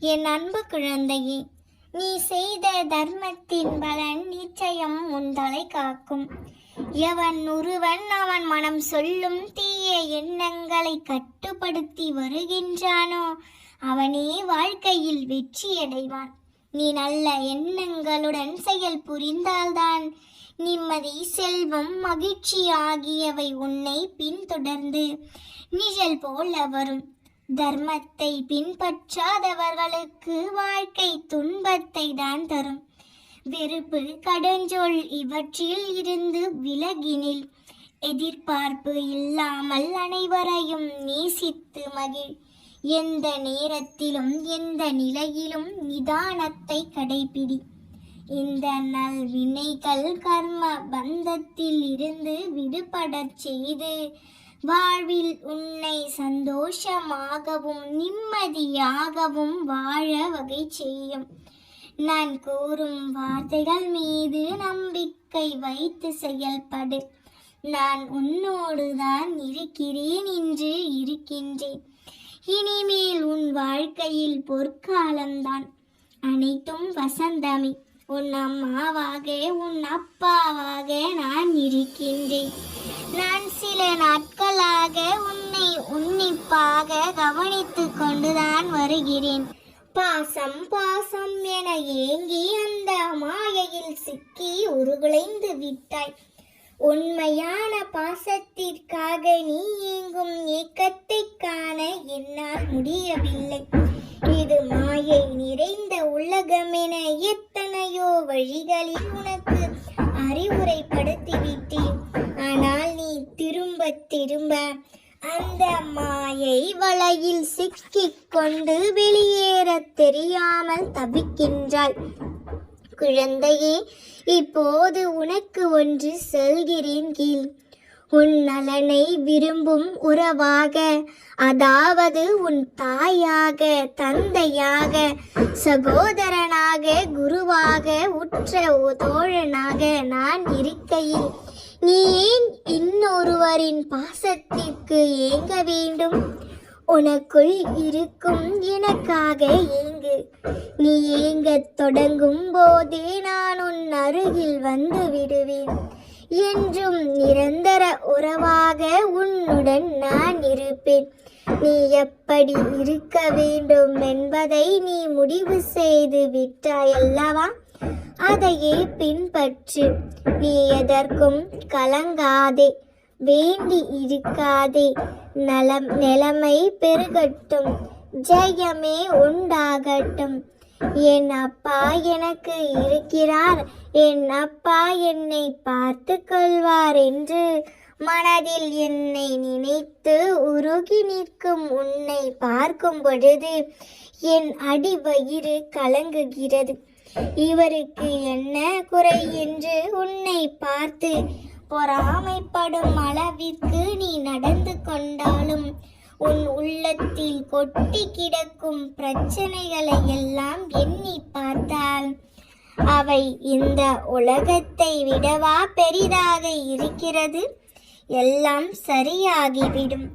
என் அன்பு குழந்தையே, நீ செய்த தர்மத்தின் பலன் நிச்சயம் உன் தலை காக்கும். எவன் ஒருவன் அவன் மனம் சொல்லும் தீய எண்ணங்களை கட்டுப்படுத்தி வருகின்றானோ அவனே வாழ்க்கையில் வெற்றியடைவான். நீ நல்ல எண்ணங்களுடன் செயல் புரிந்தால்தான் நிம்மதி, செல்வம், மகிழ்ச்சி ஆகியவை உன்னை பின்தொடர்ந்து நிழல் போல வரும். தர்மத்தை பின்பற்றாதவர்களுக்கு வாழ்க்கை துன்பத்தை தான் தரும். வெறுப்பு, கடுஞ்சொல் இவற்றில் இருந்து விலகினில். எதிர்பார்ப்பு இல்லாமல் அனைவரையும் நேசித்து மகிழ். எந்த நேரத்திலும் எந்த நிலையிலும் நிதானத்தை கடைபிடி. இந்த நல்வினைகள் கர்ம பந்தத்தில் இருந்து விடுபடச் செய்து வாழ்வில் உன்னை சந்தோஷமாகவும் நிம்மதியாகவும் வாழ வகை செய்யும். நான் கூறும் வார்த்தைகள் மீது நம்பிக்கை வைத்து செயல்படு. நான் உன்னோடு தான் இருக்கிறேன் என்று இருக்கின்றேன். இனிமேல் உன் வாழ்க்கையில் பொற்காலம்தான். அனைத்தும் வசந்தமே. உன் அம்மாவாக உன் அப்பாவாக நான் இருக்கின்றேன். நான் சில நாட்களாக உன்னை உன்னிப்பாக கவனித்து கொண்டுதான் வருகிறேன். பாசம் பாசம் என ஏங்கி அந்த மாயையில் சிக்கி உருகுலைந்து விட்டாய். உண்மையான பாசத்திற்காக நீ ஏங்கும் ஏக்கத்தை காண என்னால் முடியவில்லை. இது மாயை நிறைந்த உலகமென எத்தனையோ வழிகளில் உனக்கு அறிவுரைப்படுத்திவிட்டேன். ஆனால் நீ திரும்ப திரும்ப அந்த மாயை வலையில் சிக்கிக் கொண்டு வெளியேற தெரியாமல் தவிக்கின்றாய். குழந்தையே, இப்போது உனக்கு ஒன்று சொல்கிறேன் கேள். உன் நலனை விரும்பும் உறவாக, அதாவது உன் தாயாக, தந்தையாக, சகோதரனாக, குருவாக, உற்ற தோழனாக நான் இருக்கையில் நீ ஏன் இன்னொருவரின் பாசத்திற்கு ஏங்க வேண்டும்? உனக்குள் இருக்கும் எனக்காக ஏங்கு. நீ ஏங்கத் தொடங்கும் போதே நான் உன் அருகில் வந்து விடுவேன். என்றும் நிரந்தர உறவாக உன்னுடன் நான் இருப்பேன். நீ எப்படி இருக்க வேண்டும் என்பதை நீ முடிவு செய்து விட்டாயல்லவா? அதையே பின்பற்று. நீ எதற்கும் கலங்காதே, வேண்டி இருக்காதே. நிலைமை பெருகட்டும், ஜெயமே உண்டாகட்டும். என் அப்பா எனக்கு இருக்கிறார், என் அப்பா என்னை பார்த்து கொள்வார் என்று மனதில் என்னை நினைத்து உருகி நிற்கும் உன்னை பார்க்கும் பொழுது என் அடிவயிறு கலங்குகிறது. இவருக்கு என்ன குறை என்று உன்னை பார்த்து பொறாமைப்படும் அளவிற்கு நீ நடந்து கொண்டாலும் உன் உள்ளத்தில் கொட்டி கிடக்கும் பிரச்சனைகளை எல்லாம் எண்ணி பார்த்தால் அவை இந்த உலகத்தை விடவா பெரிதாக இருக்கிறது? எல்லாம் சரியாகிவிடும்.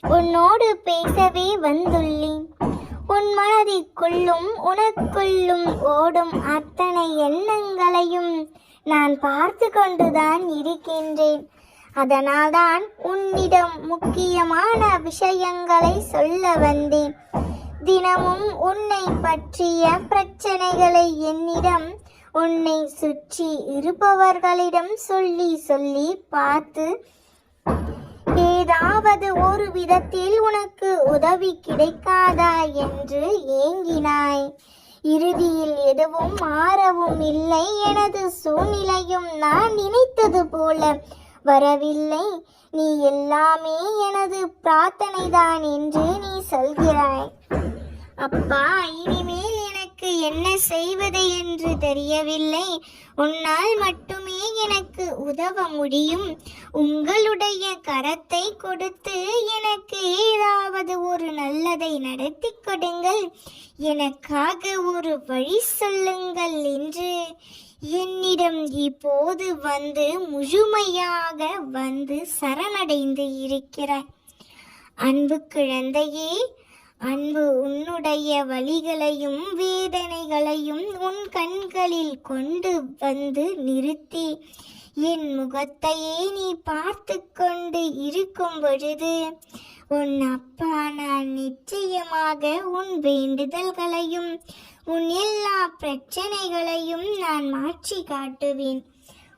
உன்னோடு பேசவே வந்துள்ளேன். உன் மனதிற்குள்ளும் உனக்குள்ளும் ஓடும் அத்தனை எண்ணங்களையும் நான் பார்த்து கொண்டுதான் இருக்கின்றேன். அதனால்தான் உன்னிடம் முக்கியமான விஷயங்களை சொல்ல வந்தேன். தினமும் உன்னை பற்றிய பிரச்சனைகளை என்னிடம், உன்னை சுற்றி இருப்பவர்களிடம் சொல்லி சொல்லி பார்த்து ஏதாவது ஒரு விதத்தில் உனக்கு உதவி கிடைக்காதா என்று ஏங்கினாய். இறுதியில் எதுவும் மாறவும் இல்லை. எனது சூழ்நிலையும் நான் நினைத்தது போல வரவில்லை. நீ எல்லாமே எனது பிரார்த்தனைதான் என்று நீ சொல்கிறாய். அப்பா, இனிமேல் எனக்கு என்ன செய்வது என்று தெரியவில்லை. உன்னால் மட்டுமே எனக்கு உதவ முடியும். உங்களுடைய கரத்தை கொடுத்து எனக்கு ஏதாவது ஒரு நல்லதை நடத்தி கொடுங்கள். எனக்காக ஒரு வழி சொல்லுங்கள் என்று என்னிடம் இப்போது வந்து முழுமையாக வந்து சரணடைந்து இருக்கிறாய். அன்பு குழந்தையே, அன்பு உன்னுடைய வலிகளையும் வேதனைகளையும் உன் கண்களில் கொண்டு வந்து நிறுத்தி என் முகத்தையே நீ பார்த்து கொண்டு இருக்கும் பொழுது உன் அப்பா நான் நிச்சயமாக உன் வேண்டுதல்களையும் உன் எல்லா பிரச்சனைகளையும் நான் மாற்றி காட்டுவேன்.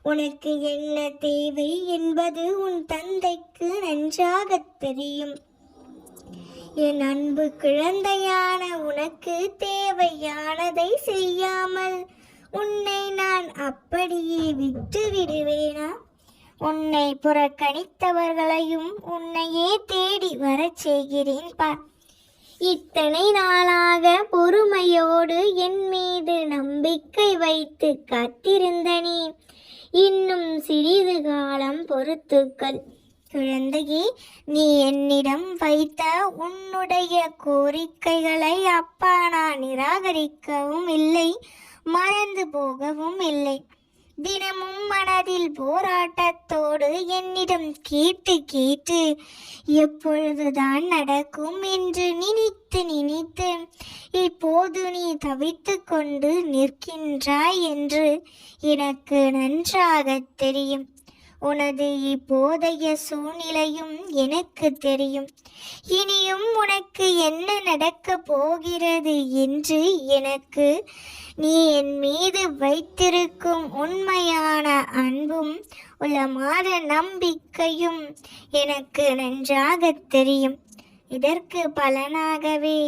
உனக்கு என்ன தேவை என்பது உன் தந்தைக்கு நன்றாக தெரியும். என் அன்பு குழந்தையான உனக்கு தேவையானதை செய்யாமல் உன்னை நான் அப்படியே விட்டு விடுவேனா? உன்னை புறக்கணித்தவர்களையும் உன்னையே தேடி வரச் செய்கிறேன் பார். இத்தனை நாளாக பொறுமையோடு என் மீது நம்பிக்கை வைத்து காத்திருந்த நீ இன்னும் சிறிது காலம் பொறுத்துக்கள். குழந்தையே, நீ என்னிடம் வைத்த உன்னுடைய கோரிக்கைகளை அப்பா நான் நிராகரிக்கவும் இல்லை, மறந்து போகவும் இல்லை. தினமும் மனதில் போராட்டத்தோடு என்னிடம் கேட்டு கேட்டு எப்பொழுதுதான் நடக்கும் என்று நினைத்து நினைத்து இப்போது நீ தவித்து கொண்டு நிற்கின்றாய் என்று எனக்கு நன்றாக தெரியும். உனது இப்போதைய சூழ்நிலையும் எனக்கு தெரியும். இனியும் உனக்கு என்ன நடக்கப் போகிறது என்று எனக்கு நீ என் மீது வைத்திருக்கும் உண்மையான அன்பும் உளமாற நம்பிக்கையும் எனக்கு நன்றாக தெரியும். இதற்கு பலனாகவே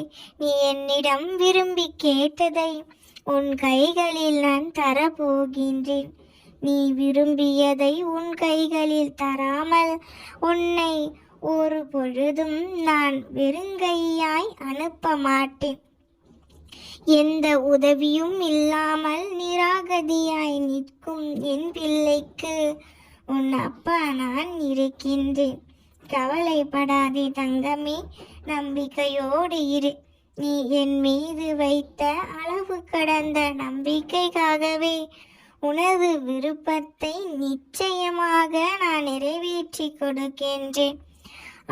நீ என்னிடம் விரும்பி கேட்டதை உன் கைகளில் நான் தரப்போகின்றேன். நீ விரும்பியதை உன் கைகளில் தராமல் உன்னை ஒரு பொழுதும் நான் வெறுங்கையாய் அனுப்ப மாட்டேன். எந்த உதவியும் இல்லாமல் நிராகதியாய் நிற்கும் என் பிள்ளைக்கு உன் அப்பா நான் இருக்கின்றேன். கவலைப்படாதே தங்கமே, நம்பிக்கையோடு இரு. நீ என் மீது வைத்த அளவு கடந்த நம்பிக்கைக்காகவே உனது விருப்பத்தை நிச்சயமாக நான் நிறைவேற்றி கொடுக்கின்றேன்.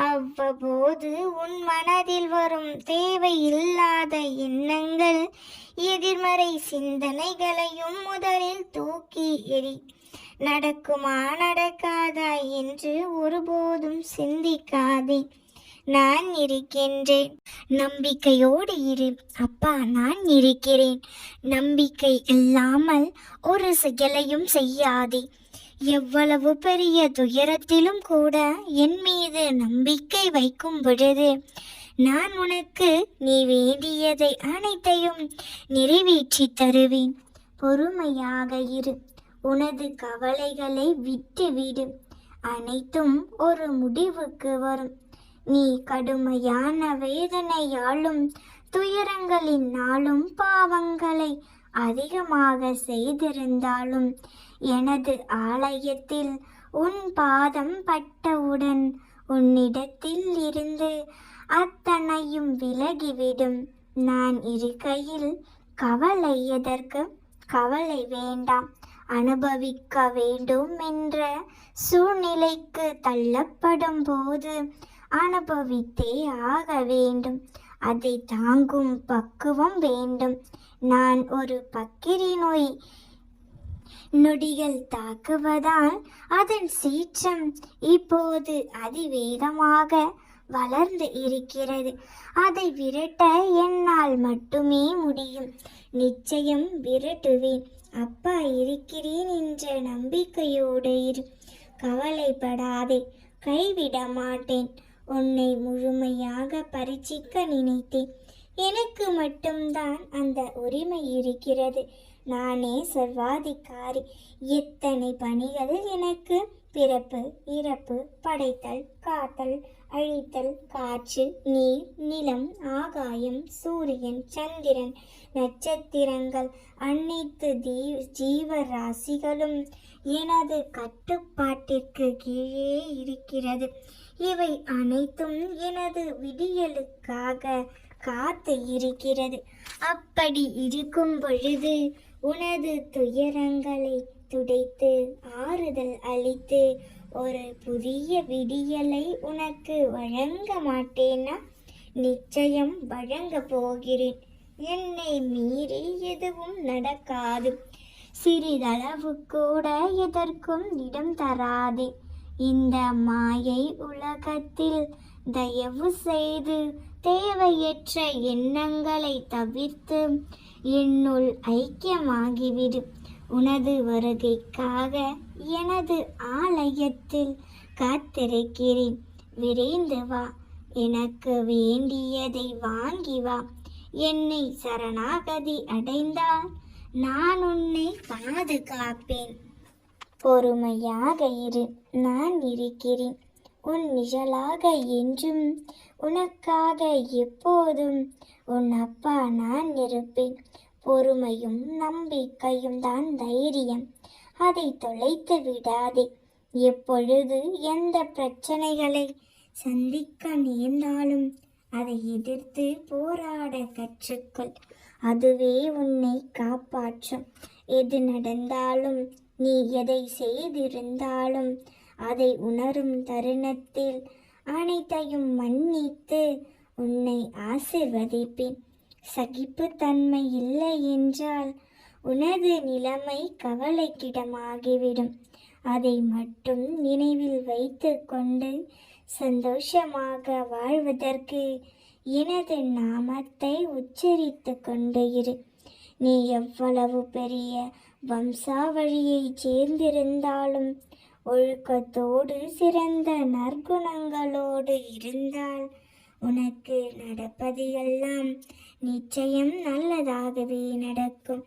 அவ்வப்போது உன் மனதில் வரும் தேவையில்லாத எண்ணங்கள், எதிர்மறை சிந்தனைகளையும் முதலில் தூக்கி எறி. நடக்குமா நடக்காதா என்று ஒருபோதும் சிந்திக்காதே. நான் இருக்கின்றேன். நம்பிக்கையோடு இரு. அப்பா நான் இருக்கிறேன். நம்பிக்கை இல்லாமல் ஒரு செயலையும் செய்யாதே. எவ்வளவு பெரிய துயரத்திலும் கூட என் மீது நம்பிக்கை வைக்கும் பொழுது நான் உனக்கு நீ வேண்டியதை அனைத்தையும் நிறைவேற்றி தருவேன். பொறுமையாக இரு. உனது கவலைகளை விட்டுவிடு. அனைத்தும் ஒரு முடிவுக்கு வரும். நீ கடுமையான வேதனையாலும் துயரங்களினாலும் பாவங்களை அதிகமாக செய்திருந்தாலும் எனது ஆலயத்தில் உன் பாதம் பட்டவுடன் உன்னிடத்தில் இருந்து அத்தனையும் விலகிவிடும். நான் இருக்கையில் கவலை எதற்கு? கவலை வேண்டாம். அனுபவிக்க வேண்டும் என்ற சூழ்நிலைக்கு தள்ளப்படும் போது அனுபவித்தே ஆக வேண்டும். அதை தாங்கும் பக்குவம் வேண்டும். நான் ஒரு பக்கிரி நோய் நொடிகள் தாக்குவதால் அதன் சீற்றம் இப்போது அதிவேகமாக வளர்ந்து இருக்கிறது. அதை விரட்ட என்னால் மட்டுமே முடியும். நிச்சயம் விரட்டுவேன். அப்பா இருக்கிறேன் என்ற நம்பிக்கையோடு இரு. கவலைப்படாதே, கைவிட மாட்டேன். உன்னை முழுமையாக பரீட்சிக்க நினைத்தேன். எனக்கு மட்டும்தான் அந்த உரிமை இருக்கிறது. நானே சர்வாதிகாரி. எத்தனை பணிகள் எனக்கு! பிறப்பு, இறப்பு, படைத்தல், காத்தல், அழித்தல், காற்று, நீர், நிலம், ஆகாயம், சூரியன், சந்திரன், நட்சத்திரங்கள், அனைத்து ஜீவராசிகளும் எனது கட்டுப்பாட்டிற்கு கீழே இருக்கிறது. இவை அனைத்தும் எனது விடியலுக்காக காத்து இருக்கிறது. அப்படி இருக்கும் பொழுது உனது துயரங்களை துடைத்து ஆறுதல் அளித்து ஒரு புதிய விடியலை உனக்கு வழங்க மாட்டேனா? நிச்சயம் வழங்க போகிறேன். என்னை மீறி எதுவும் நடக்காது. சிறிதளவு கூட எதற்கும் இடம் தராதே. இந்த மாயை உலகத்தில் தயவு செய்து தேவையற்ற எண்ணங்களை தவிர்த்து என்னுள் ஐக்கியமாகிவிடு. உனது வருகைக்காக எனது ஆலயத்தில் காத்திருக்கிறேன். விரைந்து வா. எனக்கு வேண்டியதை வாங்கி வா. என்னை சரணாகதி அடைந்தால் நான் உன்னை பாதுகாப்பேன். பொறுமையாக இரு. நான் இருக்கிறேன். உன் நிழலாக என்றும், உனக்காக எப்போதும் உன் அப்பா நான் இருப்பேன். பொறுமையும் நம்பிக்கையும் தான் தைரியம். அதை தொலைத்து விடாதே. எப்பொழுது எந்த பிரச்சனைகளை சந்திக்க நேர்ந்தாலும் அதை எதிர்த்து போராட கற்றுக்கொள். அதுவே உன்னை காப்பாற்றும். எது நடந்தாலும், நீ எதை செய்திருந்தாலும் அதை உணரும் தருணத்தில் அனைத்தையும் மன்னித்து உன்னை ஆசிர்வதிப்பேன். சகிப்புத்தன்மை இல்லை என்றால் உனது நிலைமை கவலைக்கிடமாகிவிடும். அதை மட்டும் நினைவில் வைத்து கொண்டு சந்தோஷமாக வாழ்வதற்கு எனது நாமத்தை உச்சரித்து கொண்டு இரு. நீ எவ்வளவு பெரிய வம்சாவழியைச் சேர்ந்திருந்தாலும், ஒழுக்கத்தோடு சிறந்த நற்குணங்களோடு இருந்தால் உனக்கு நடப்பது எல்லாம் நிச்சயம் நல்லதாகவே நடக்கும்.